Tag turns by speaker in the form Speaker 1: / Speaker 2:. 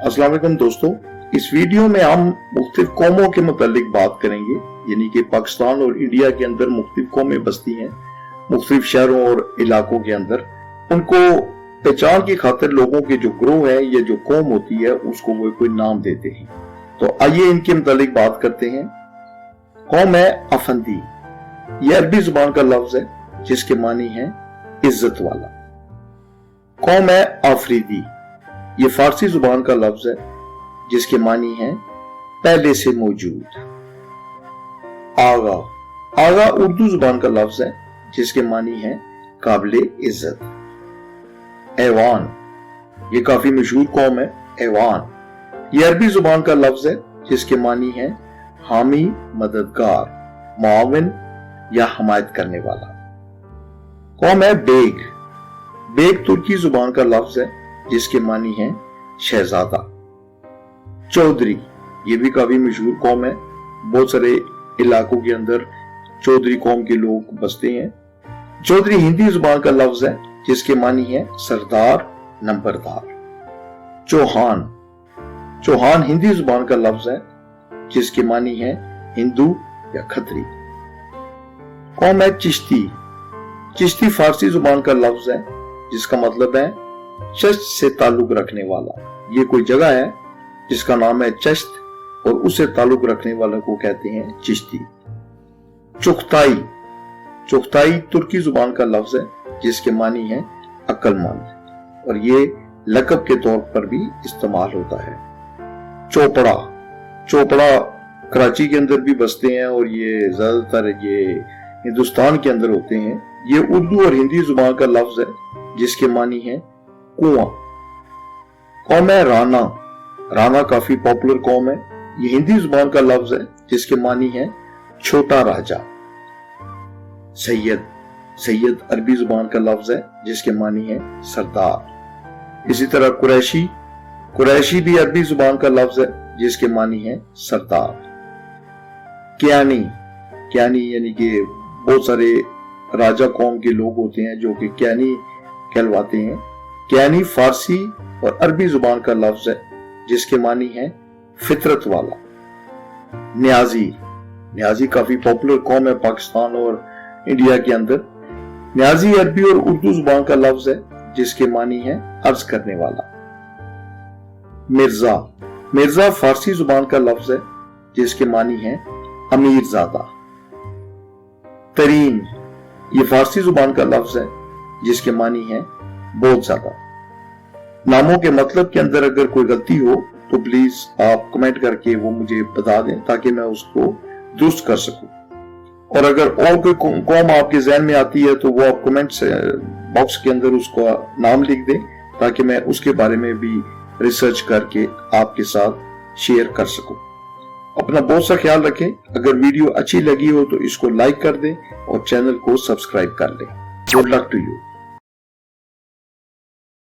Speaker 1: अस्सलाम वालेकुम दोस्तों, इस वीडियो में हम मुख्तलिफ कौमों के मुतालिक बात करेंगे। यानी कि पाकिस्तान और इंडिया के अंदर मुख्तलिफ कौमें बसती हैं, मुख्तलिफ शहरों और इलाकों के अंदर। उनको पहचान की खातिर लोगों के जो ग्रोह है या जो कौम होती है उसको वो कोई नाम देते हैं। तो आइए इनके मुतालिक बात करते हैं। कौम है अफंदी, ये अरबी जुबान का लफ्ज है जिसके मानी है इज्जत वाला। कौम है आफरीदी, ये फारसी जुबान का लफ्ज है जिसके मानी है पहले से मौजूद। आगा, आगा उर्दू जुबान का लफ्ज है जिसके मानी है काबिले इज्जत। ऐवान, ये काफी मशहूर कौम है। ऐवान ये अरबी जुबान का लफ्ज है जिसके मानी है हामी, मददगार, मुआविन या हमायत करने वाला। कौम है बेग, बेग तुर्की जुबान का लफ्ज है जिसके मानी है शहजादा। चौधरी, ये भी काफी मशहूर कौम है। बहुत सारे इलाकों के अंदर चौधरी कौम के लोग बसते हैं। चौधरी हिंदी जुबान का लफ्ज है जिसके मानी है सरदार, नंबरदार। चौहान, चौहान हिंदी जुबान का लफ्ज है जिसके मानी है हिंदू या खत्री। कौम है चिश्ती, चिश्ती फारसी जुबान का लफ्ज है जिसका मतलब है चश्त से ताल्लुक रखने वाला। ये कोई जगह है जिसका नाम है चश्त और उससे ताल्लुक रखने वाले को कहते हैं चिश्ती। चुगताई, चुगताई तुर्की जुबान का लफ्ज है जिसके मानी है अक्लमंद और ये लक़ब के तौर पर भी इस्तेमाल होता है। चोपड़ा, चोपड़ा कराची के अंदर भी बसते हैं और ये ज्यादातर ये हिंदुस्तान के अंदर होते हैं। ये उर्दू और हिंदी जुबान का लफ्ज है जिसके मानी है कुआं। कौम है राना, राना काफी पॉपुलर कौम है। ये हिंदी जुबान का लफ्ज है जिसके मानी है छोटा राजा। सैयद, सैयद अरबी जुबान का लफ्ज है जिसके मानी है सरदार। इसी तरह कुरैशी, कुरैशी भी अरबी जुबान का लफ्ज है जिसके मानी है सरदार। कियानी, कियानी यानी कि बहुत सारे राजा कौम के लोग होते हैं जो कि कियानी कहलवाते हैं। कियानी फारसी और अरबी जुबान का लफ्ज है जिसके मानी है फितरत वाला। न्याजी, न्याजी काफी पॉपुलर कौम है पाकिस्तान और इंडिया के अंदर। न्याजी अरबी और उर्दू जुबान का लफ्ज है जिसके मानी है अर्ज करने वाला। मिर्जा, मिर्जा फारसी जुबान का लफ्ज है जिसके मानी है अमीर ज़ादा। तरीन, ये फारसी जुबान का लफ्ज है जिसके मानी है बहुत ज्यादा। नामों के मतलब के अंदर अगर कोई गलती हो तो प्लीज आप कमेंट करके वो मुझे बता दें ताकि मैं उसको दुरुस्त कर सकूं। और अगर और कोई कौम आपके ज़हन में आती है तो वो आप कमेंट बॉक्स के अंदर उसका नाम लिख दें ताकि मैं उसके बारे में भी रिसर्च करके आपके साथ शेयर कर सकूं। अपना बहुत सा ख्याल रखें। अगर वीडियो अच्छी लगी हो तो इसको लाइक कर दें और चैनल को सब्सक्राइब कर लें। Good luck to you.